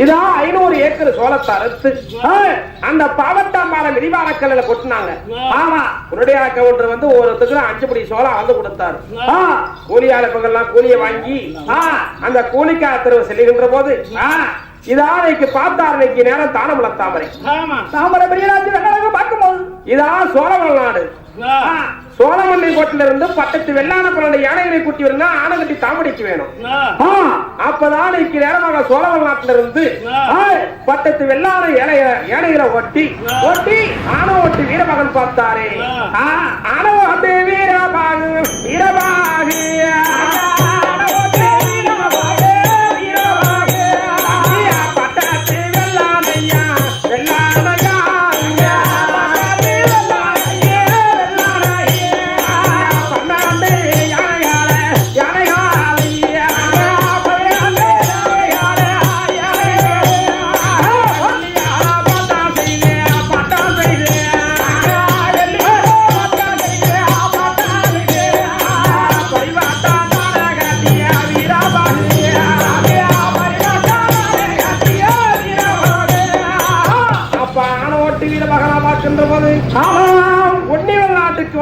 இதான் 500 ஏக்கர் சோளத்தை அறுத்து அந்த பாவட்டாம்பாறை விரிவாரக்கல்ல கொட்டினாங்க. ஆமா, உன்னுடைய கவுண்டர் வந்து ஒருத்தருக்கு 5 படி சோளம் வந்து கொடுத்தாரு. கூலியாளர்கள்லாம் கூலியை வாங்கி அந்த கூலிக்கா தெருவு செல்லுகின்ற போது இதானைக்கு பார்த்தாரணைக்கு நேரம் தானமுல தாமரை தாமரை பெரியராட்சி வெள்ளமாக பார்க்கும்போது இதான் சோழவள் நாடு. சோழமல்லி கோட்டில இருந்து பட்டத்து வெள்ளான குழந்தை யானைகளை கூட்டி இருந்தா ஆனை கட்டி தாமடிக்கு வேணும். அப்பதான் இன்னைக்கு நேரமாக சோழவள் நாட்டில இருந்து பட்டத்து வெள்ளான யானைகளை ஒட்டி ஆனை ஓட்டி வீரமகன் பார்த்தாரே. ஆனை ஓட்டு வீரபாகு வீரபாகு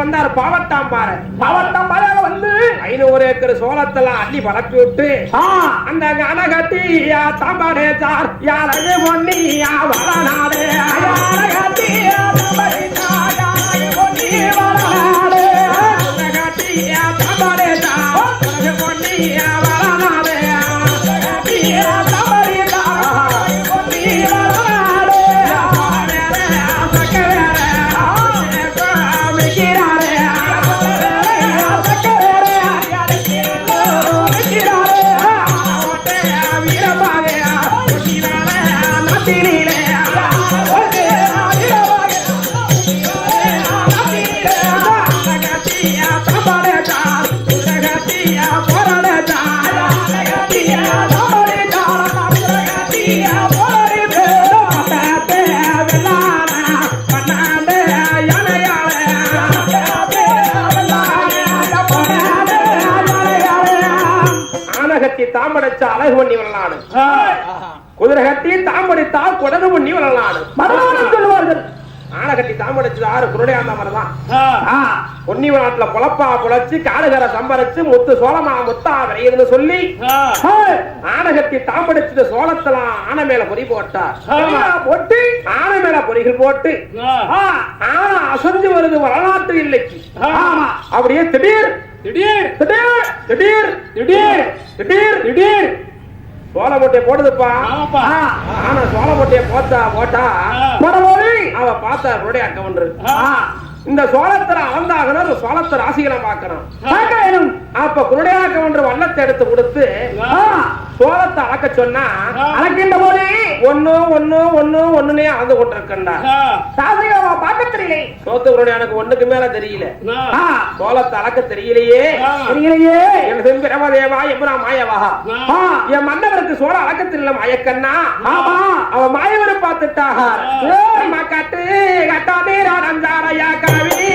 வந்தார். பாவட்டாம்பாறை வந்து 500 ஏக்கர் சோளத்தெல்லாம் அள்ளி வளர்த்து விட்டு அந்த அனகட்டி தாம்பாடே சார் யாரே பொன்னி வளநாடு தாம்படைச்சா அழகு பண்ணி வரலாடு, குதிரை கட்டி தாம்படித்தா கொடகு பண்ணி வரலாடு சொல்லுவார்கள். ஆனை கட்டி தாம்படைச்சு 6 குருடையாந்தாமரதான் பொன்னி நாட்டுல பொழப்பா பொழைச்சு காடுகரை சம்பரிச்சு முத்து சோளமா முத்தா விரையுதுன்னு சொல்லி ஆனை கட்டி தாம்படைச்சு சோளத்தெல்லாம் ஆனை மேல பொறி போட்டு ஆனை மேல பொறிகள் போட்டு ஆனை அசைஞ்சு வருது வரலாற்று இல்லைக்கு. அப்படியே திடீர் திடீர் திடீர் திடீர் திடீர் திடீர் திடீர் சோள மூட்டையை போடுதுப்பா. ஆனா சோள மூட்டையை போட்டா அவ பார்த்தா கவுண்டர் இந்த சோளத்தை அளந்தாகணும், அந்த சோளத்தை ராசிகளை பார்க்கணும். அப்ப குருடையா கவுண்டர் வல்லத்தை எடுத்து கொடுத்து சோளத்தை அளக்க சொன்னா அளக்கின்ற போது ஒண்ணுனே அளந்து கொண்டிருக்கா. ராசிகளை பார்க்க தெரியல, சோத்து குருடைய எனக்கு ஒண்ணுக்கு மேல தெரியல, சோளத்தை அளக்க தெரியலையே என் செம்பிரமதேவா எப்ரா மாயவா என் மன்னவருக்கு சோளம் அளக்க தெரியல மாயக்கண்ணா. அவ மாயவரை பார்த்துட்டாக கட்டு கட்டாதே ராஜாரையா கவி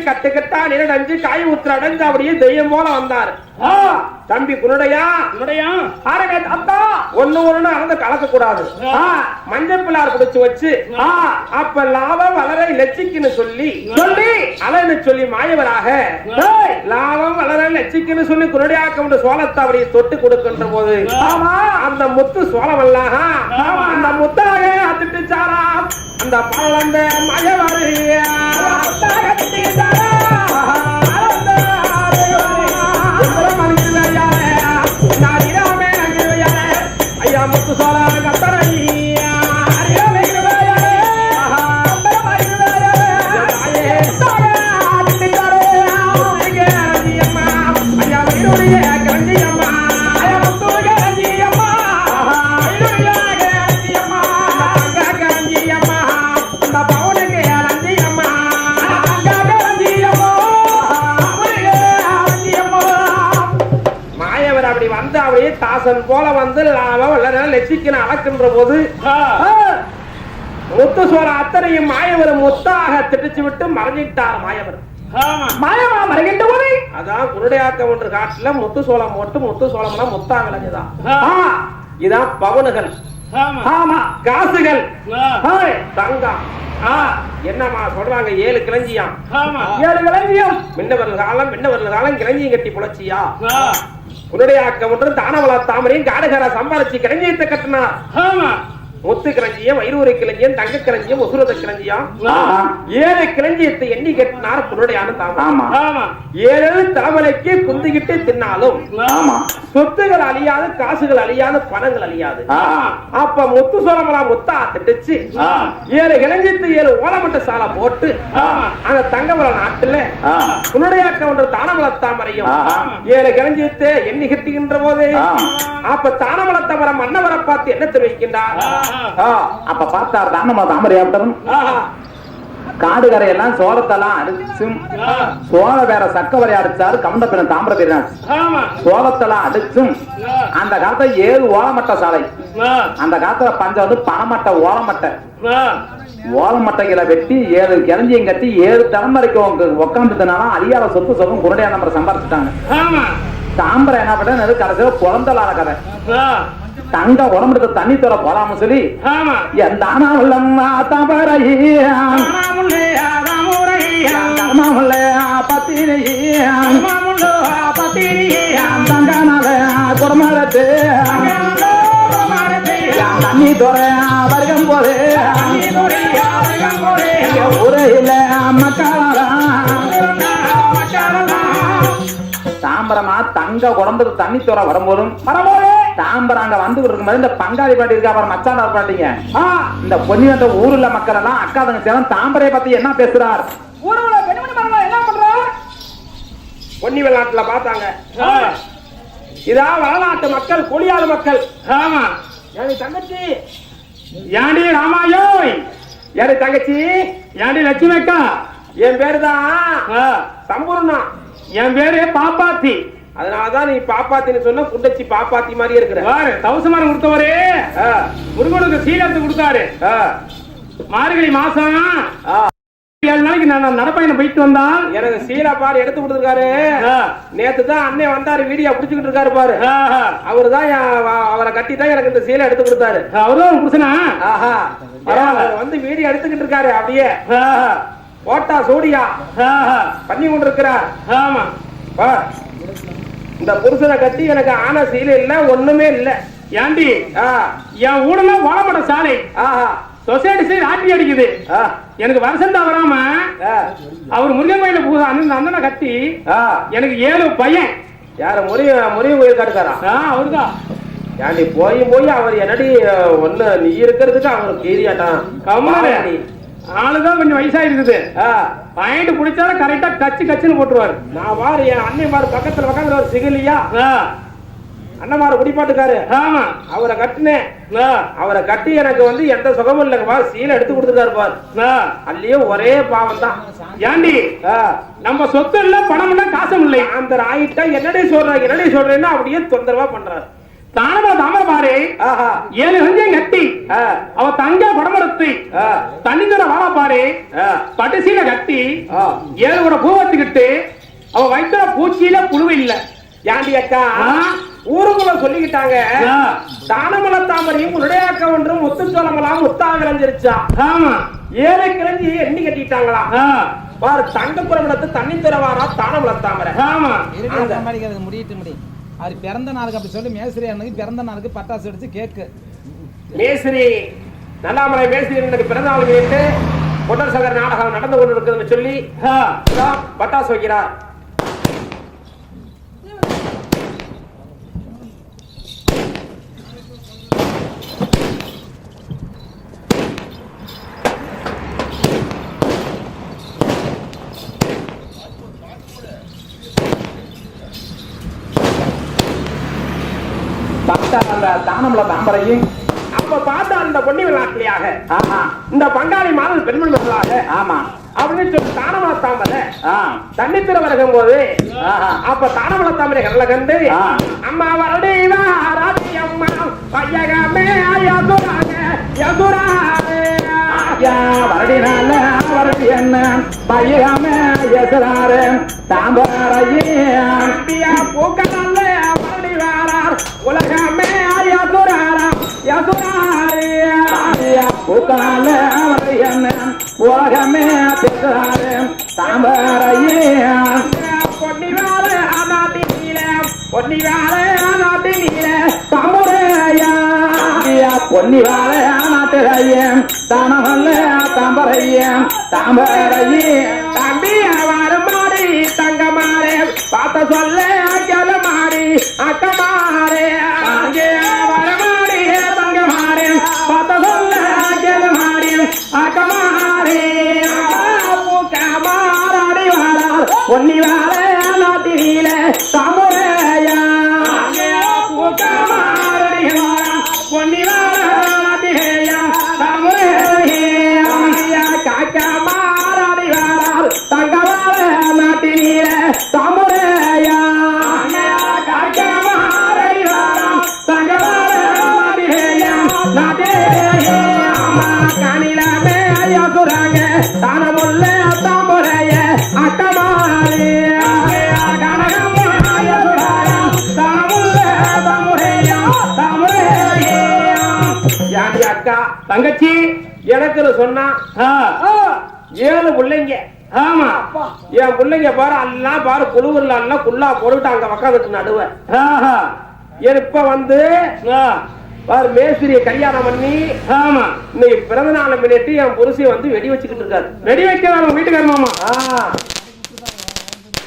கட்டுக்கட்டா நிரடைஞ்சு காய் ஊற்று அடைஞ்சு அப்படியே தெய்வம் போல வந்தார். தம்பி குருடையா அத்தா ஒண்ணு அளந்து கலக்க கூடாது, மஞ்சள் பிள்ளார் பிடிச்சு வச்சு அப்ப லாபம் வளரை லட்சிக்குன்னு சொல்லி அலைன்னு சொல்லி மாயவராக லாபம் வளர லட்சிக்குன்னு சொல்லி குருடையாக்க சோளத்தை அப்படியே தொட்டு கொடுக்கின்ற போது அந்த முத்து சோளமல்லாக அந்த முத்தாக அத்துட்டுச்சாரா அந்த பழந்த மாயவரு ஐயா முத்து சோழ கத்தரை பவுனுக்கு வல்லாம வல்லற லட்சிக்கணும் அளக்கின்ற போது முத்து சோழ அத்தனையும் மாயவரும் முத்தாக திட்டிச்சு விட்டு மறைஞ்சிட்டார் மாயவர். மாயவா மறைகின்ற போது அதான் குருடையாக்கம் ஒன்று காட்டுல முத்து சோளம் போட்டு முத்து சோளம்னா முத்தா விளைஞ்சுதான். இதான் பவனுகள், காசுகள், தங்கம். என்னமா சொல்றாங்க? 7 கிளஞ்சியாம். 7 கிளஞ்சியம். மின்னவர்கள் காலம் கிளஞ்சியும் கட்டி புலச்சியா. குருடையாக்கம் ஒன்று தானவள தாமரையும் காடுகார சம்பாதிச்சு கிளஞ்சியத்தை கட்டினார். முத்து கிளஞ்சியம், வைரூரை கிளஞ்சியம், தங்க கிளஞ்சியம், உசுரத கிளஞ்சியம், 7 கிளஞ்சியத்தை எண்ணி கட்டினார் குருடையான தாமரை. 7 தலைமுறைக்கு குந்திக்கிட்டு தின்னாலும் சொத்துகள் அழியாது, காசுகள் அழியாது, பணங்கள் அழியாது. அப்ப முத்து சோழமலாம் முத்தா திட்டுச்சு 7 கிளஞ்சியத்து 7 ஓலமட்ட சாலை போட்டு அந்த தங்கமல நாட்டுல குருடையாக்க ஒன்று தானமல தாமரையும் 7 கிளஞ்சியத்தை எண்ணி கட்டுகின்ற போதே அப்ப தானமல தாமரை மன்னவரை பார்த்து என்ன தெரிவிக்கின்றார்? அப்ப பார்த்தார் தானமா தாமரையாட்டம் காடுகரையெல்லாம் சோளத்தெல்லாம் அடிச்சும் சோழ வேற சக்கவரை அடிச்சாரு கமண்டப்பின தாமிரபிரா சோளத்தெல்லாம் அடிச்சும் அந்த காலத்துல 7 ஓலமட்ட சாலை. அந்த காலத்துல பஞ்சம் வந்து பணமட்டை ஓலமட்டைகளை வெட்டி 7 கிளஞ்சியும் கட்டி 7 தலைமுறைக்கு உட்காந்துனால அழியாத சொத்து சொகம் குருடையா நம்பரை சம்பாரிச்சுட்டாங்க. தாம்பரை என்ன பண்ண கடைசியில குழந்தலான கதை தங்க உடம்புக்கு தண்ணி தோற போலாம சொல்லி குடமாடத்து தண்ணி தோற வருகம் போது உரையில மக்களா தாம்பரமா தங்க உடம்புக்கு தண்ணி தோற வரும்போதும் தாம்பரம் அங்க வந்துகிட்டு இருக்கும் போது இந்த பங்காளி பாட்டி இருக்கா அப்புறம் மச்சானார் பாட்டிங்க இந்த பொன்னி வந்த ஊருல மக்கள் எல்லாம் அக்கா தங்க தாம்பரையை பத்தி என்ன பேசுறார்? ஊருல என்ன பண்றார்? பொன்னி வெளிநாட்டுல பார்த்தாங்க. இதான் வளநாட்டு மக்கள், கொடியாளு மக்கள். ஆமா. யாரு தங்கச்சி? யாண்டி ராமாயோய். யாரு தங்கச்சி? யாண்டி லட்சுமி அக்கா. என் பேருதான் சம்பூர்ணா. என் பேரு பாப்பாத்தி. அதனாலதான் நீ பாப்பாத்தின்னு சொன்ன குண்டச்சி பாப்பாத்தி மாதிரி இருக்கிற. தவசமானம் கொடுத்தவரே முருகனுக்கு சீலத்து கொடுத்தாரு. மார்கழி மாசம் 7 நாளைக்கு நான் நடப்பயணம் போயிட்டு வந்தான். எனக்கு சீலா பாரு எடுத்து கொடுத்துருக்காரு. நேத்து தான் அண்ணன் வந்தாரு, வீடியோ புடிச்சுக்கிட்டு இருக்காரு பாரு. அவரு தான் அவரை கட்டி தான் எனக்கு இந்த சீலை எடுத்து கொடுத்தாரு. அவருதான் புருஷனா வந்து வீடியோ எடுத்துக்கிட்டு இருக்காரு. அப்படியே ஓட்டா சோடியா பண்ணி கொண்டு இருக்கிறார். ஆமா, இந்த புருஷனை கட்டி எனக்கு ஆன சீலை இல்ல, ஒண்ணுமே இல்ல. ஏண்டி என் ஊடல வாழப்பட சாலை சொசைட்டி சைடு ஆட்டி அடிக்குது. எனக்கு வருஷம் தான் வராம அவர் முருகன் கோயில அண்ணனை கட்டி எனக்கு 7 பையன். யார முருகன் கோயில் கட்டுக்காரா? அவருதான். ஏண்டி போய் அவர் என்னடி ஒண்ணு நீ இருக்கிறதுக்கு அவருக்கு ஏரியாட்டான் கம்மாடி ஆளுதான் கொஞ்சம் வயசா இருக்குது. பாயிண்ட் பிடிச்சாலும் கரெக்டா கச்சுன்னு போட்டுருவாரு. நான் பாரு என் அண்ணன் பாரு பக்கத்துல பக்கத்துல ஒரு சிகலியா அண்ணமாரு குடிப்பாட்டுக்காரு. ஆமா, அவரை கட்டினேன். அவரை கட்டி எனக்கு வந்து எந்த சுகமும் இல்லைங்க பாரு. சீலை எடுத்து கொடுத்துருக்காரு பாரு. அல்லையும் ஒரே பாவம் தான். ஏண்டி நம்ம சொத்து இல்ல, பணம் இல்ல, காசும் இல்லை. அந்த ஆயிட்டா என்னடி சொல்றேன்னா அப்படியே தொந்தரவா பண்றாரு. தானமா தாமரை பாரு 7 கஞ்சியம் கட்டி அவ தங்க குடமரத்து தண்ணி தர வாழ பாரு பட்டுசீல கட்டி 7 கூட பூ வச்சுக்கிட்டு அவ வைத்த பூச்சியில புழுவு இல்ல. ஏண்டி அக்கா ஊருக்குள்ள சொல்லிக்கிட்டாங்க தானமல தாமரையும் உருடையாக்க ஒன்றும் முத்துச்சோளமலாம் முத்தா விளைஞ்சிருச்சா. ஆமா, 7 கிளஞ்சி எண்ணி கட்டிட்டாங்களா பாரு. தங்க குரமணத்து தண்ணி தரவாரா தானமல தாமரை. ஆமா, முடியும் அவர் பிறந்த நாளுக்கு அப்படி சொல்லி மேஸ்திரி அண்ணனுக்கு பிறந்த நாளுக்கு பட்டாசு அடிச்சு கேக்கு மேஸ்திரி நல்லாமலை மேஸ்திரி எனக்கு பிறந்த நாள் கேட்டு பொட்டல் சங்கர் நாடகம் நடந்து கொண்டு இருக்குதுன்னு சொல்லி பட்டாசு வைக்கிறார். தானமல தாம்பரையும் அப்ப பார்த்தா அந்த பொன்னி விளையாட்டுலையாக இந்த பங்காளி மாதம் பெண்மணிகளாக. ஆமா, அப்படின்னு சொல்லி தானமல தாமரை தண்ணி திற வருகும் போது அப்ப தானமல தாமரை கடல கண்டு அம்மா வரடி ராதி அம்மா பையகமே யசுராக யசுராக வரடினால வரடி என்ன பையகமே யசுராரு தாம்பரையா பூக்கடல்ல வரடி வாரார் உலகமே யசுராரா யசுராரியா பூக்கடல்ல வரடி என்ன உலகமே யசுராரு தாம்பரையா பொன்னிவார ஆனாதி நீல பொன்னிவார ஆனாதி நீல தாம்பரையா பொன்னிவார ஆனாத்தையம் தானமல்ல தாம்பரையம் தாம்பரையே தம்பி அவரு மாறி தங்க மாறே பார்த்த சொல்ல அக்கல மாறி அக்க மாறே அங்கே அவரு மாறி தங்க மாறே பார்த்த சொல்ல அக்கல மாறி அக்க மாறே பூக்க மாறாடி வாரார் பொன்னி வார நாட்டில தாமரையா பூக்க மாறாடி வாரார் பொன்னி வார நாட்டியா தாமரையா காக்கா மாறாடி வாரார் தங்கவார நாட்டில தாமரையா காக்கா மாறாடி வாரார் தங்கவார நாட்டில காணிலமே யசுராக தானமுள்ள தாமரைய அட்டமாரே அக்கா தங்கச்சி எனக்கு சொன்னா 7 பிள்ளைங்க. ஆமா என் பிள்ளைங்க பாரு எல்லாம் பாரு குழுவுல எல்லாம் குள்ளா போட்டுட்டு அங்க உக்காந்துட்டு நடுவ இப்ப வந்து பாரு மேஸ்திரிய கல்யாணம் பண்ணி ஆமா இன்னைக்கு பிறந்த நாளை முன்னிட்டு என் புருஷன் வந்து வெடி வச்சுக்கிட்டு இருக்காரு. வெடி வைக்கிறாரு வீட்டுக்கார மாமா.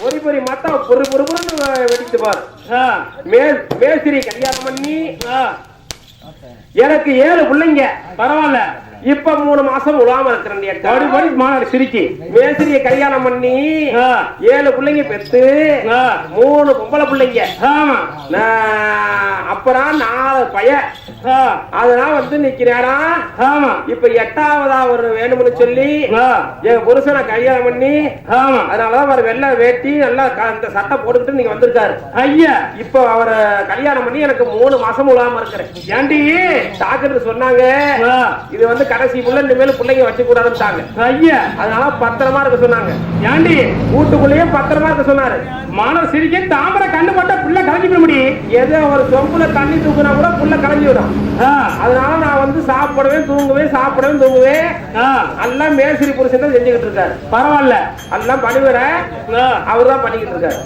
ஒரு பொறி மத்த பொறுப்புன்னு வெடிச்சு பாரு. மேஸ்திரி கல்யாணம் பண்ணி எனக்கு 7 பிள்ளைங்க. பரவாயில்ல இப்ப 3 மாசம் உலாம இருக்கிறேன். மாநாடு சிரிக்கி மேஸ்திரிய கல்யாணம் பண்ணி 7 பிள்ளைங்க பெத்து 3 பொம்பளை பிள்ளைங்க. அப்புறம் 4 பையன். அதெல்லாம் வந்து நிக்கிறேனா இப்ப 8வதா ஒரு வேணும்னு சொல்லி என் புருஷனை கல்யாணம் பண்ணி அதனாலதான் அவர் வெள்ளை வேட்டி நல்லா இந்த சட்டை போட்டுக்கிட்டு நீங்க வந்திருக்காரு. ஐயா இப்ப அவரை கல்யாணம் பண்ணி எனக்கு 3 மாசம் உலாம இருக்கிறேன். ஏண்டி டாக்டர் சொன்னாங்க இது வந்து கடைசி புள்ள இனிமேல் பிள்ளைங்க வச்சு கூடாதுட்டாங்க. ஐயா அதனால பத்திரமா இருக்க சொன்னாங்க. ஏண்டி வீட்டுக்குள்ளேயே பத்திரமா இருக்க சொன்னாரு. மாணவர் சிரிக்க தாமரை கண்ணு பட்டா புள்ள கலைஞ்சு போட முடியும். ஏதோ ஒரு சொம்புல தண்ணி தூக்குனா கூட புள்ள கலைஞ்சு விடும். அதனால நான் வந்து சாப்பிடவே தூங்குவேன். எல்லாம் மேஸ்திரி புருஷன் தான் செஞ்சுக்கிட்டு இருக்காரு. பரவாயில்ல எல்லாம் பணிவர அவர் தான் பண்ணிக்கிட்டு இருக்காரு.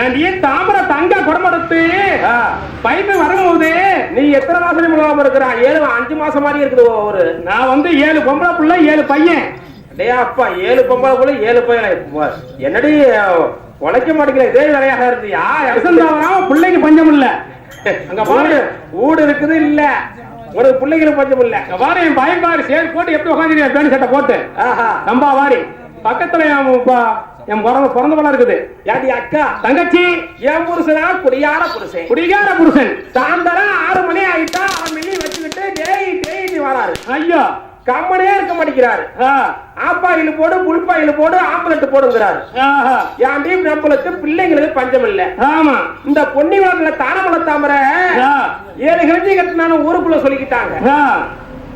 ஏன்டி தாமரை தங்க குடமடத்து பைப்பு வரும்போது நீ எத்தனை மாசம் முழுகாம இருக்கிறா? 5 மாசம் மாதிரி இருக்குது. ஒரு நான் வந்து 7 பொம்பளை புள்ள 7 பையன். டேய் அப்பா 7 பொம்பளை புள்ள 7 பையன் என்னடி உழைக்க மாட்டேங்கிற இதே வேலையாக இருந்தியா? பிள்ளைக்கு பஞ்சம் இல்ல. அங்க பாரு ஊடு இருக்குது இல்ல உனக்கு பிள்ளைகளுக்கு பஞ்சம் இல்ல. பாரு என் பயம் பாரு சேர் போட்டு எப்படி உட்காந்து பேண்ட் சட்டை போட்டு நம்பா வாரி பக்கத்துல என் பிறந்த படம் இருக்குது. யாடி அக்கா தங்கச்சி என் புருஷனா குடியார புருஷன் சாயந்தரம் 6 மணி ஆயிட்டா அவன் மில்லி வச்சுக்கிட்டு டெய்லி வராரு. ஐயோ கம்மனே இருக்க மாட்டேங்கிறாரு. ஆப்பாயில் போடு புல்பாயில் போடு ஆம்பலெட் போடுங்கிறாரு. ஏன்டி நம்மளுக்கு பிள்ளைங்களுக்கு பஞ்சம் இல்ல. ஆமா இந்த பொன்னிவாரத்துல தானமல தாமரை 7 கிழஞ்சி கட்டினாலும் ஊருக்குள்ள சொல்லிக்கிட்டாங்க.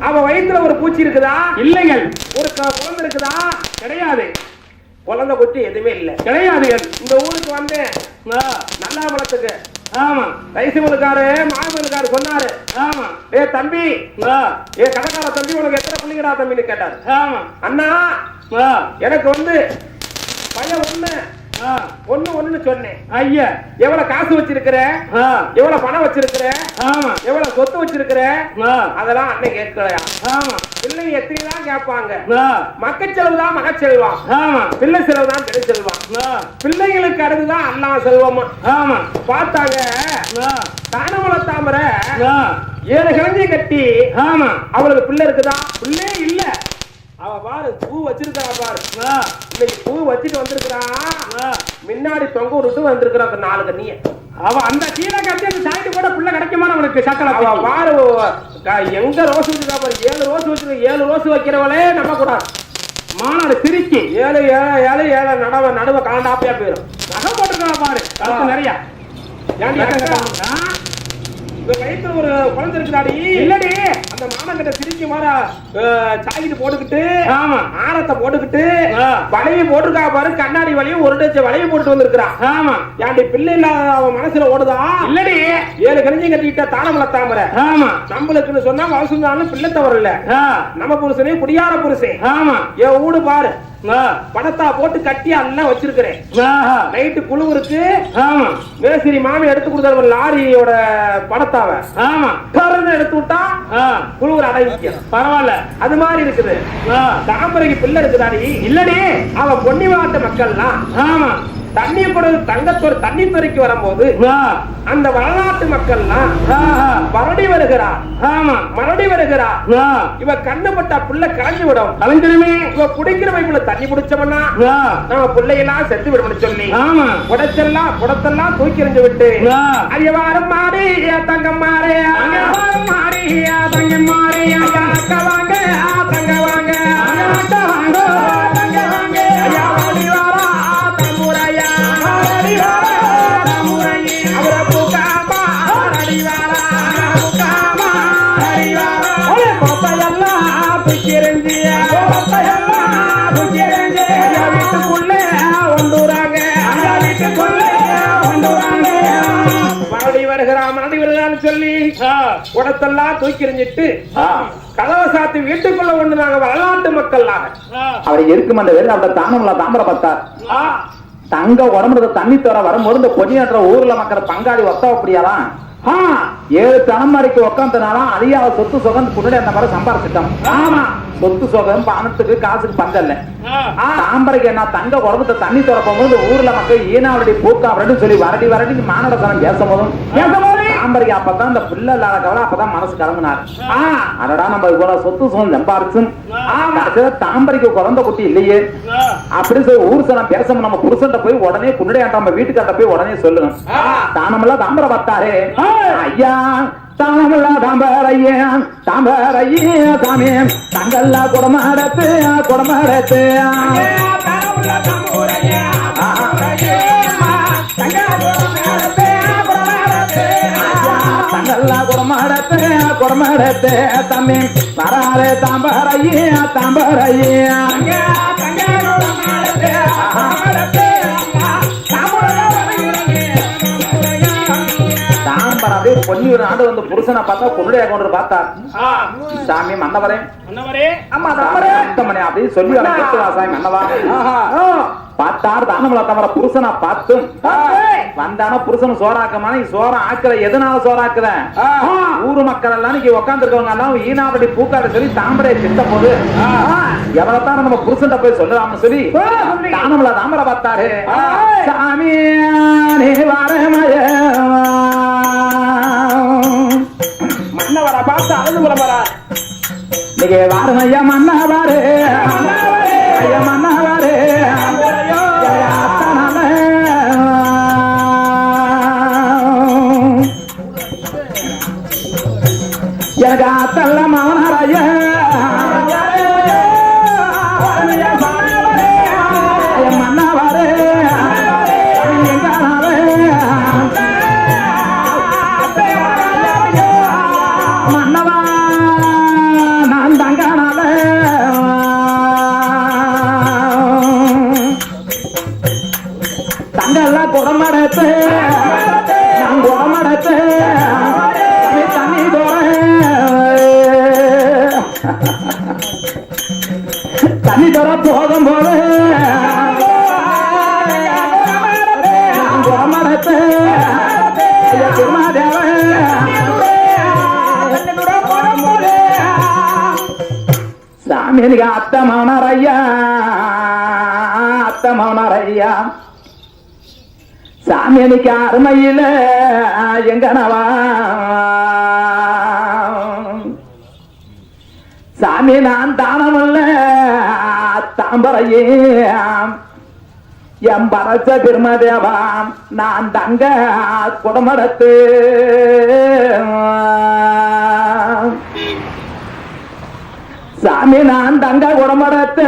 அவ வயிற்றுல ஒரு பூச்சி இருக்குதா? இல்லைங்க. ஒரு குழந்தை இருக்குதா? கிடையாது. குழந்தை குட்டி எதுவுமே இல்ல கிடையாது. இந்த ஊருக்கு வந்தேன் நல்லா வளத்துக்கு. ஆமா ரைசுமலுக்காரு மாமலுக்காரு சொன்னாரு. ஆமா ஏ தம்பி ஏ கடைக்கார தம்பி உனக்கு எத்தனை பிள்ளைங்கடா தம்பின்னு கேட்டாரு. ஆமா அண்ணா எனக்கு வந்து பையன் ஒண்ணு சொன்னேன். ஐயா எவ்வளவு காசு வச்சிருக்கிற? எவ்வளவு பணம் வச்சிருக்கிற? எவ்வளவு சொத்து வச்சிருக்கிற? அதெல்லாம் அண்ணன் கேட்கலையா? பிள்ளைங்க எத்தனைதான் கேட்பாங்க. மக்கள் செலவுதான் மக செல்வம். பிள்ளை செலவுதான் பெரிய செல்வம். பிள்ளைங்களுக்கு அடுத்துதான் அல்லா செல்வமா. பார்த்தாங்க தானமல தாமரை 7 கிழஞ்சி கட்டி அவளுக்கு பிள்ளை இருக்குதா? பிள்ளை இல்ல. அவ பாரு பூ வச்சிருக்கா பாரு. இன்னைக்கு பூ வச்சுட்டு வந்திருக்கிறான். முன்னாடி தொங்க விட்டு வந்திருக்கிறான் 4 கண்ணிய. அவ அந்த கீழே கட்டி அந்த சாய்ட்டு கூட புள்ள கிடைக்குமா அவனுக்கு சக்கரை? அவ பாரு எங்க ரோஸ் வச்சிருக்கா பாரு. 7 ரோஸ் வச்சிருக்க. 7 ரோஸ் வைக்கிறவளே நம்ப கூடாது. மாநாடு திருச்சி 7 நடுவ கலண்டாப்பியா போயிடும். நகை போட்டுருக்கா பாரு நிறைய. வயிற்று ஒரு குழந்தை இருக்குதாடி இல்லடி அந்த மாமங்கிட்ட திருச்சி மாற சாக்கிட்டு போட்டுக்கிட்டு ஆரத்தை போட்டுக்கிட்டு வளைய போட்டுருக்கா பாரு. கண்ணாடி வளையும் ஒரு டச்சு வளைய போட்டு வந்திருக்கான். ஆமா ஏன்டி பிள்ளை இல்லாத அவன் மனசுல ஓடுதா இல்லடி 7 கணிஞ்சு கட்டிக்கிட்ட தானமல தாமரை. ஆமா நம்மளுக்குன்னு சொன்னா வசந்தாலும் பிள்ளை தவறு இல்ல. நம்ம புருஷனே குடியார புருஷன். ஆமா என் ஊடு பாரு பணத்தா போட்டு கட்டி எல்லாம் வச்சிருக்கிறேன். நைட்டு குழுவுருக்கு மேசிரி மாமி எடுத்து கொடுத்த லாரியோட பணத்தாவ கருன்னு எடுத்து விட்டா குழுவுற அடைவிக்க பரவாயில்ல. அது மாதிரி இருக்குது. தாமரைக்கு பிள்ளை இருக்குதாடி இல்லடி அவ பொன்னிவாட்ட மக்கள்லாம் ஆமா தண்ணி தண்ணி துறைக்கு வரும்போது அந்த வளநாட்டு மக்கள்லாம் மறுபடி வருகிறார். ஆமா மறுபடி வருகிறார். இவ கண்ணுப்பட்ட புள்ள கலஞ்சு விடும். கலஞ்சிருமே இவ குடிக்கிற வைப்புல தண்ணி குடிச்சோம்னா நம்ம பிள்ளையெல்லாம் செத்து விடும் சொல்லி குடத்தெல்லாம் தூக்கி எறிஞ்சு விட்டு ஐயவாரம் மாறி தங்கம் மாறே மாறி தங்கம் மாறே அக்கா வாங்க தங்க வாங்க வாங்க தங்க வாங்க ஐயா வாடி வாரா தமுரையா அவரை பூக்காமா அடிவாரா பூக்காமா அடிவாரா கொப்பையெல்லாம் தூக்கிறிஞ்சிய கொப்பையெல்லாம் தூக்கிறிஞ்சி வீட்டுக்குள்ளே ஒண்டுறாங்க வீட்டுக்குள்ளே ஒண்டுறாங்க மறுபடி வருகிறான்னு சொல்லி உடத்தெல்லாம் தூக்கிறிஞ்சிட்டு கதவை சாத்தி வீட்டுக்குள்ள ஒண்ணு நாங்க வரலாற்று மக்கள் அவர் இருக்கும் அந்த வேலை அவட தானம்ல தாமரை பார்த்தார். தங்க உடம்புல தண்ணி தர வரும்போது இந்த பொன்னியாற்ற ஊர்ல மக்கள் பங்காளி ஒத்த அப்படியாலாம் 7 தலைமுறைக்கு உட்காந்துனாலும் அதிகார சொத்து சுகம் முன்னாடி அந்த மாதிரி சம்பாரிச்சிட்டோம். ஆமா சொத்து சுகம் பணத்துக்கு காசுக்கு பஞ்சல்ல. தாம்பரைக்கு என்ன தங்க உடம்புல தண்ணி திறக்கும் போது ஊர்ல மக்கள் ஈனாவடி பூக்கா அப்படின்னு சொல்லி வரடி மானோட சனம் பேசும்போதும் தாம்பரைக்கு அப்பதான் இந்த பிள்ளை இல்லாத கவலை அப்பதான் மனசு கலங்கினார். அதடா நம்ம இவ்வளவு சொத்து சுகம் சம்பாரிச்சும் தாம்பரைக்கு குழந்தை குட்டி இல்லையே அப்படி சொல்லி ஊர் சனம் பேசணும். நம்ம புருஷன் போய் உடனே குன்னடையாண்ட நம்ம வீட்டுக்காட்ட போய் உடனே சொல்லணும். தானமெல்லாம் தாம்பரை பார்த்தாரே ஐயா தாமல்லா தாம்பரையே சாமி தங்கல்லா குடமாடத்து தங்கல்லா குடமாடத்து தம்பி வராரே தாம்பரையே பொன்னி ஒரு நாடு வந்து புருஷனை பார்த்தா குருடைய கொண்டு பார்த்தார். சாமி மன்னவரே அம்மா மணி அப்படின்னு சொல்லி சாமி மன்னவா பார்த்தார். தானமலா தவிர புருஷனை பார்த்தும் வந்தான புருஷன் சோறாக்கமான சோறம் ஆக்கல. எதனால சோறாக்குற ஊரு மக்கள் எல்லாம் இன்னைக்கு உட்கார்ந்து இருக்கவங்க எல்லாம் ஈனாவடி பூக்காட சொல்லி தாமரையை திட்ட போது எவ்வளவுதான் நம்ம புருஷன் போய் சொல்லலாம்னு சொல்லி தானமலா தாமரை பார்த்தாரு. சாமி மன்னவரை பார்த்து அழுது புலம்பரா நீங்க வாருங்க ஐயா மன்னவாரு ஐயா மன்னவாரு எனக்கு அத்தல்ல மவனரைய மன்னவாரு மன்னவா நான் தங்கானால தங்கெல்லாம் குடமடத்து நான் குடமடத்து தண்ணி தண்ணி தர போதும் போது நான் குடமடத்து சாமி எனக்கு அத்த மௌனரையா சாமி எனக்கு அருமையில எங்கனவா சாமி நான் தானமல்ல தாம்பரையே எம் பரச்ச பெருமதேவாம் நான் தங்க குடமடத்து சாமி நான் தங்க குடமடத்து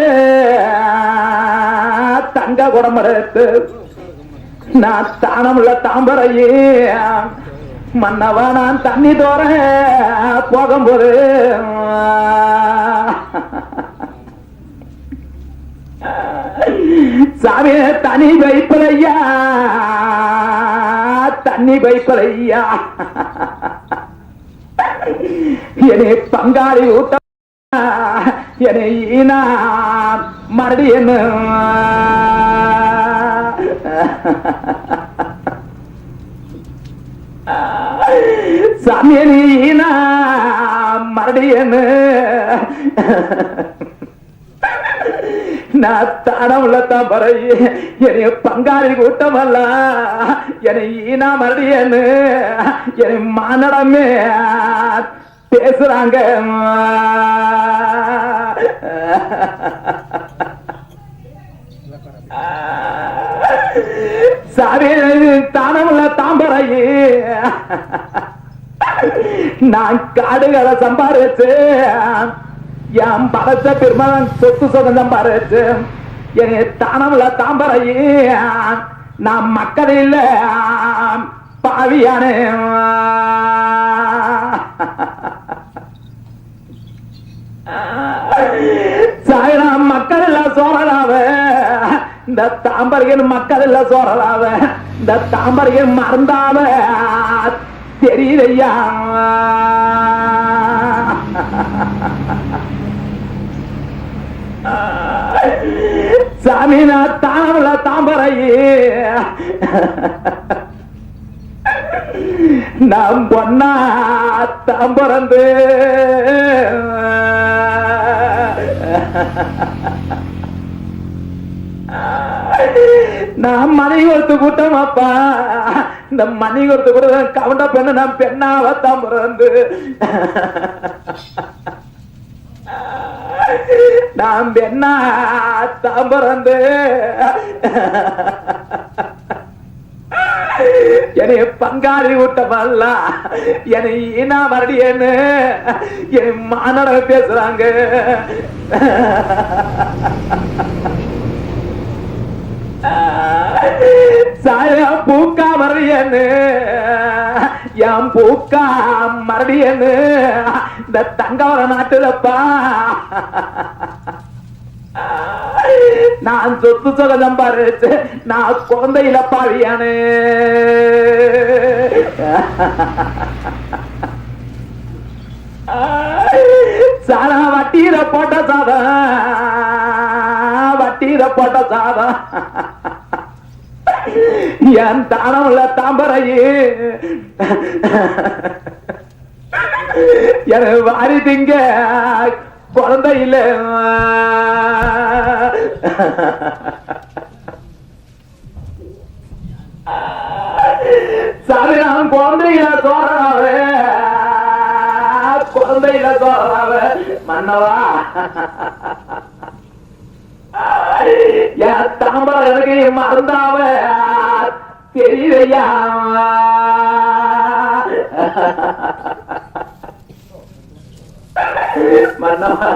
நான் தானமுள்ள தாம்பரையே மன்னவா நான் தண்ணி தோற போகும்போது சாமி தனி வைப்பலையா என்னை பங்காளி ஊட்ட என்னை மறுபடி என்ன சாமி நீனா மறுபடி என்ன நான் தானமுள்ளத்தான் பறை என்னை பங்காளி கூட்டமல்ல என்னை மறுபடியன்னு என்னை மானடமே பேசுறாங்க சாரி தானமுள்ள தாம்பரையே நான் காடுகளை சம்பாதிச்சு என் படத்தை பெருமாள் சொத்து சுதந்திரம் பாரு என் தானமுள்ள தாம்பரையே நான் மக்கள் இல்ல பாவியானே சாயலாம் மக்கள் இல்ல சோழலாவ இந்த தாம்பரையன் மக்கள் இல்ல சோழலாவ இந்த தாம்பரையன் மறந்தாவ தெரியலையா சாமி நான் தானமுள்ள தாம்பரையே நாம் பொன்னா தாம்பரந்து நான் மணி கொடுத்து கூட்டம் அப்பா இந்த மணி கொடுத்து கூட கவுண்ட பெண்ணு நான் பெண்ணாவ தாம்பரந்து நாம் பெண்ணா தாம்பரந்து என்னை பங்காளி ஊட்டமல்ல என்னை மறுபடியன்னு என் மானட பேசுறாங்க சாயா பூக்கா மறுபடியன்னு என் பூக்கா மறுபடியன்னு இந்த தங்கவர நாட்டுலப்பா நான் சொத்து சுகம் பாருச்சு நான் குழந்தையில பாவியானே சாரா வட்டீர போட்ட சாதம் என் தானமுள்ள தாம்பரையே என வாரி திங்க குழந்தை இல்ல சாரி நான் குழந்தையில சோறாவ மன்னவா என் தாம்பரம் எனக்கு மறந்தாவ தெரியலையா மன்னவா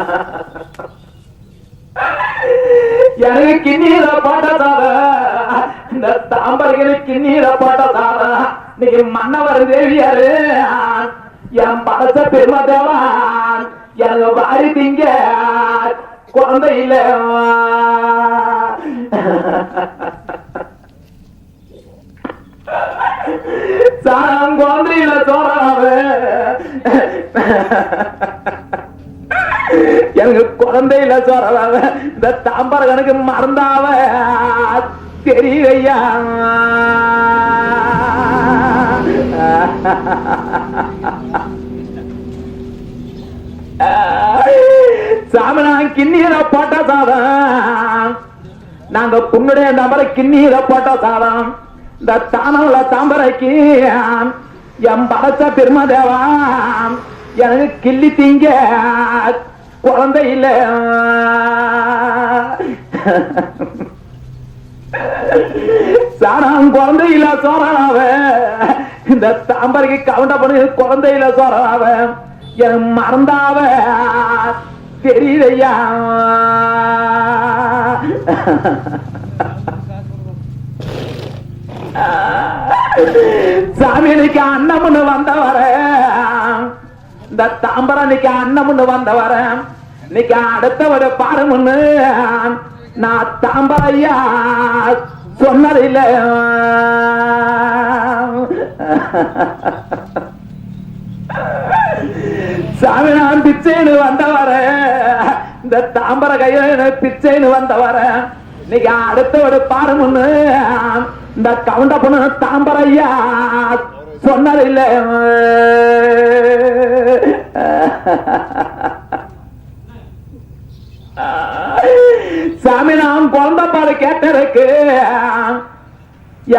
எனக்கு கிண்ணீர போட்டதாவ இந்த தாம்பரங்களுக்கு கிண்ணீர போட்டதாவ நீங்க மன்னவர் தேவியாரு என் படச்ச பெருமதேவான் எனக்கு வாரி திங்க குழந்தை இல்ல சாரம் குழந்தை இல்ல சோறாவ எனக்கு குழந்தையில சோறாவ இந்த தாம்பர கணக்கு மறந்தாவ தெரியலையா சாமி நான் கிண்ணீர போட்ட சாதம் நாங்க புண்ணுடைய நபரை கிண்ணீர போட்ட சாதம் இந்த தானவுள்ள தாம்பரைக்கு என் படச்ச பெருமதேவா எனக்கு கிள்ளி திங்க குழந்தை இல்ல சாணம் குழந்தை இல்ல சோறாவ இந்த தாம்பரைக்கு கவுண்ட பண்ணி குழந்தை இல்ல சோறாவ என் மறந்தாவ தெரியலையா சாமி இன்னைக்கு அண்ணமுன்னு வந்தவர இந்த தாம்பரன்னைக்கு அண்ணமுன்னு வந்தவர இன்னைக்கு அடுத்தவர பாருமுன்னு நான் தாம்பரையா சொன்னதில்ல சாமி நான் பிச்சைன்னு வந்தவர இந்த தாம்பர கையில பிச்சைன்னு வந்தவர இன்னைக்கு அடுத்தவர பாருமுன்னு இந்த கவுண்ட பொண்ணு தாம்பரையா சொன்னதில்ல சாமி நான் குழந்தை பாடு கேட்டதுக்கு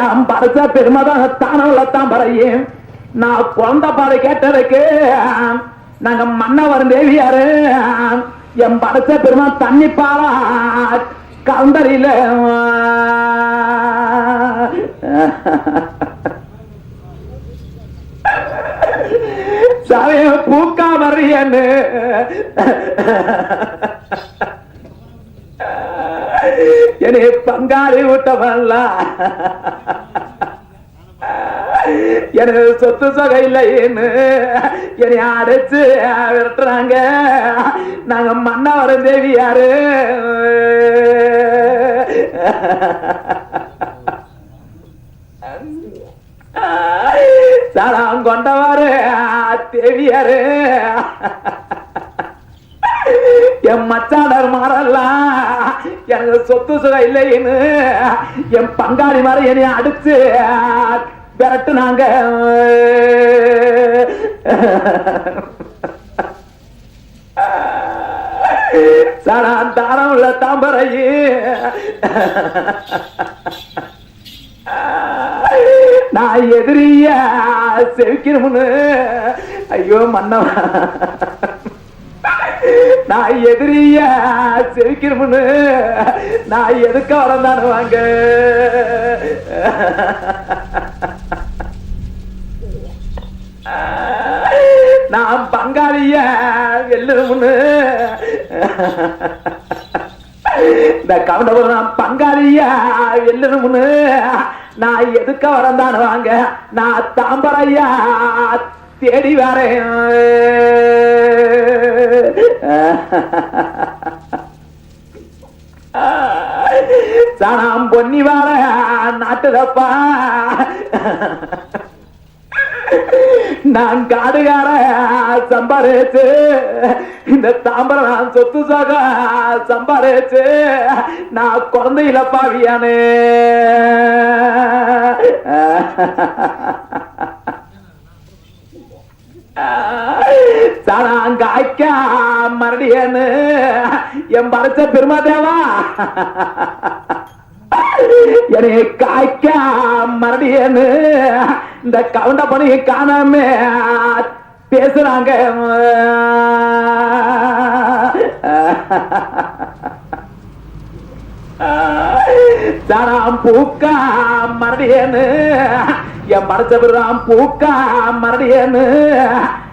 என் பரிச பெருமைதான் தானவுல தாம்பரையும் நான் குழந்தை பாடு கேட்டதுக்கு நாங்க மன்னவர் தேவியாரு என் பரிச பெருமை தண்ணி பாலா கவுண்டரில சாமிய பூக்கா வர்றியன்னு என்னை பங்காளி விட்டவல்ல எனக்கு சொத்து சொகை இல்லைன்னு என்னை அடைச்சு விரட்டுறாங்க நாங்க மன்னவர தேவியாரு சாராம் கொண்டவாரு தேவியாரு என் மச்சாடர் மாறலாம் எனக்கு சொத்து சுக இல்லைன்னு என் பங்காளி மாதிரி என்னை அடிச்சு விரட்டுனாங்க சாராம் தாரம் உள்ள தாம்பரையே நான் எதிரிய செவிக்கணும்னு ஐயோ மன்னவ நான் எதிரிய செவிக்கணும்னு நான் எதுக்க வரந்தானு வாங்க நான் பங்காளிய வெல்லணும்னு இந்த கவுண்டபுரம் நான் பங்காளியா வெல்லணும்னு நான் எதுக்க வரந்தானு வாங்க நான் தாம்பரையா தேடி வரேன் சாணம் பொன்னி வார நாட்டுதப்பா நான் காடுகார சம்பாரிச்சு இந்த தாம்பரம் நான் சொத்து சாக சம்பாரிச்சு நான் குழந்தையில பாவியானே காய்க்கா மறுடியன்னு என் படைச்ச பெருமாதேவா என்னை காய்க்கா மறுடியன்னு இந்த கவுண்ட பண்ணி காணாம பேசுறாங்க சாராம் பூக்கா மறுடியன்னு என் படைச்ச பெருமாம் பூக்கா மறுடியன்னு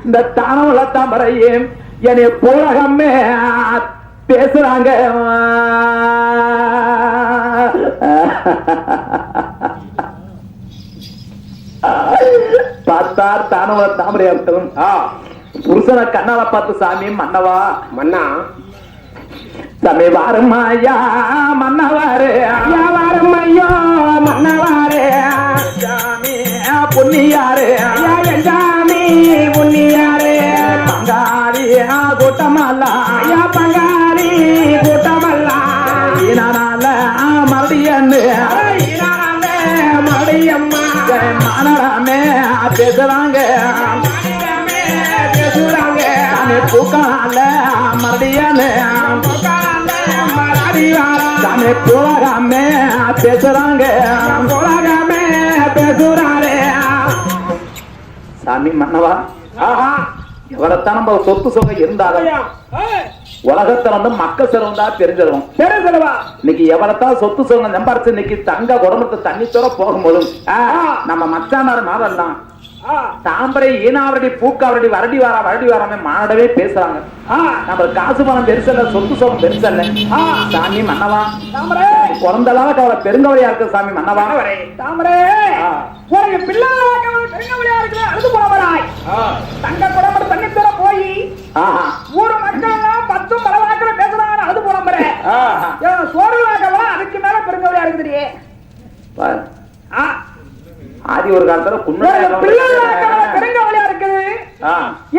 இந்த தானமுள்ள தாம்பரையும் என்னை பூரகமே பேசுறாங்க பார்த்தார் தானமுள்ள தாமரை அர்த்தம் புருஷனை கண்ணால பார்த்து சாமி மன்னவா மன்னா சாமி வாருமாயா மன்னவாரு ஐயா வாருமையோ மன்னவாரு சாமி புண்ணியாரு ஐயா என் சாமி புண்ணியாரு பங்காளி கூட்டமல்லா ஐயா பங்காளி கூட்டமல்லா இதனால மறுடியன்னு மறுடியம்மா மனராமே பேசுறாங்க பேசுறாங்க பூக்கால மறுடியன்னு போலாமே பேசுறாங்க போலாமே பேசுறாரு சாமி மன்னவா எவ்வளவுதான் நம்ம சொத்து சொகை இருந்தாலும் உலகத்துல வந்து மக்கள் செலவுந்தா தெரிஞ்சிடும் தெரிஞ்சவா இன்னைக்கு எவ்வளவுதான் சொத்து சொகை நம்பரிச்சு இன்னைக்கு தங்க குடம்பத்தை தண்ணி தோற போகும்போதும் நம்ம மச்சானார் மாறலாம் தாம்பரை ஈனாவரடி பூக்காவரடி வரடி வாராமே மானடவே பேசுறாங்க. நம்ம காசு பணம் பெருசல்ல, சொத்து சோகம் பெருசல்ல. சாமி மன்னவா பிறந்தளால கவலை பெருங்கவலையா இருக்கு. சாமி மன்னவா தாமரே உனக்கு பிள்ளையா இருக்கு அழுது போறாய். தங்க குடம்பு தண்ணி தர போய் ஊரு மக்கள் எல்லாம் 10 பல வாக்கில பேசுறாங்க. அழுது போனம்பரே சோறு வாக்கவா அதுக்கு மேல பெருங்கவலையா இருக்குது. ஆதி ஒரு காலத்துல பெருங்கவலையா இருக்குது.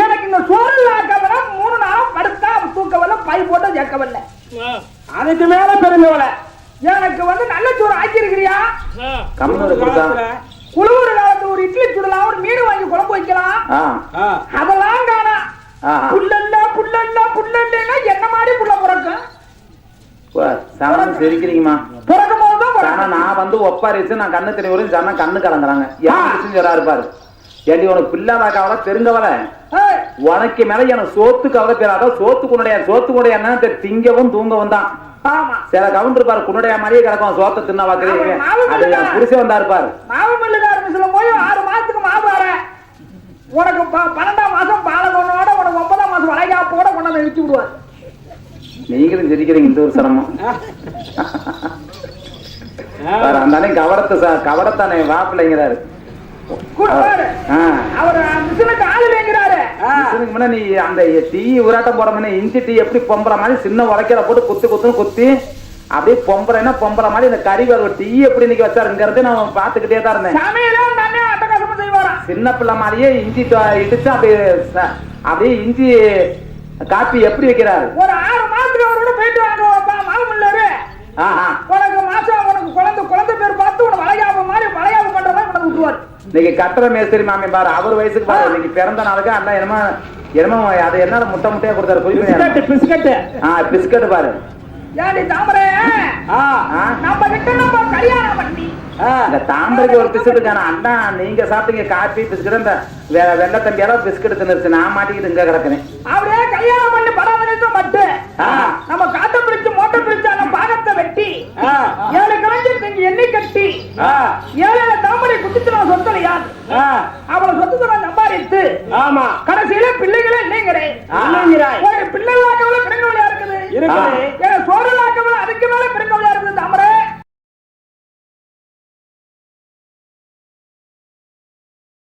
எனக்கு இந்த சோறு வாக்கவா 3 நாளும் படுத்தா தூக்கவல்ல, பை போட்டு ஜக்கவல்ல. அதுக்கு மேல பெருங்கவலை. எனக்கு வந்து நல்ல சோறு ஆக்கி இருக்கிறியா? குளிர் காலத்து ஒரு இட்லி சுடலாம், ஒரு மீன் வாங்கி குழம்பு வைக்கலாம். அதெல்லாம் காணா. புள்ளல்ல என்ன மாதிரி புள்ள பிறக்கும்? சிரிக்கிறீங்கம்மா. பிறக்கும் போதுதான் நான் வந்து ஒப்பாரிச்சு நான் கண்ணு தெரியவரையும் சொன்னா கண்ணு கலங்குறாங்க. இருப்பாரு ஏண்டி உனக்கு பிள்ளை கவலை பெருங்கவலை, உனக்கு மேல எனக்கு சோத்து கவலை பேராத. சோத்து குடைய என்ன திங்கவும் தூங்கவும் தான். சில கவுண்டர் பாரு குன்னுடைய மாதிரியே கிடக்கும். சோத்த தின்ன வாக்குறீங்க. அது புரிசே வந்தா இருப்பாரு. மாவு மில்லுக்காரன் சொல்லும் போது 6 மாசத்துக்கு மாவு வர உனக்கு 12ஆம் மாசம் பாலகோனோட உனக்கு 9ஆம் மாசம் வளைகாப்போட கொண்டாந்து வச்சு விடுவார். நீங்களும் சிரிக்கிறீங்க. இந்த ஒரு சிரமம் அந்த கவடத்தானே வாப்பிள்ளைங்கிறாரு. நீ அந்த டீ உராட்டம் போற மாதிரி இஞ்சி டீ எப்படி பொம்புற மாதிரி சின்ன உலக்கையில போட்டு குத்தி அப்படியே பொம்புறேன்னா பொம்புற மாதிரி இந்த கறி வர டீ எப்படி இன்னைக்கு வச்சாருங்கிறது நான் பாத்துக்கிட்டே தான் இருந்தேன். சின்ன பிள்ளை மாதிரியே இஞ்சி இடிச்சு அப்படியே இஞ்சி காப்பி எப்படி வைக்கிறாரு. ஒரு 6 மாசத்துக்கு அவரோட போயிட்டு வாங்க மாவுமில்லாரு. உனக்கு மாசம் உனக்கு குழந்தை பேர் பார்த்து உனக்கு வளையாபம் பண்ற மாதிரி கொண்டு விட்டுருவாரு. இன்னைக்கு கட்டுற மேஸ்திரி மாமி பாரு, அவர் வயசுக்கு பாரு, இன்னைக்கு பிறந்த நாளுக்கு அண்ணா என்னமோ அது என்ன முட்டையா கொடுத்தாரு. பிஸ்கட் பாரு. ஏடி தாமரே நம்ம கிட்ட நம்ம கல்யாணம் பண்ணி இந்த தாம்பரைக்கு ஒரு பிஸ்கட் தானே அண்ணா. நீங்க சாப்பிட்டீங்க காப்பி பிஸ்கட், இந்த வெள்ளை தம்பியால பிஸ்கட் தின்னுச்சு. நான் மாட்டிக்கிட்டு இங்க கிடக்குறேன். அப்படியே கல்யாணம் பண்ணி படம் மட்டும் நம்ம காட்ட பிரிச்சு மோட்டை பிரிச்சு அந்த பாகத்தை வெட்டி 7 கிழங்கு நீங்க எண்ணி கட்டி 7 தாமரை குடிச்சு நான் சொத்தல யார் அவளை சொத்து நான் சம்பாதித்து கடைசியில பிள்ளைகளே இல்லைங்கிறேன். பிள்ளைகளாக பிள்ளைகளா இருக்குது.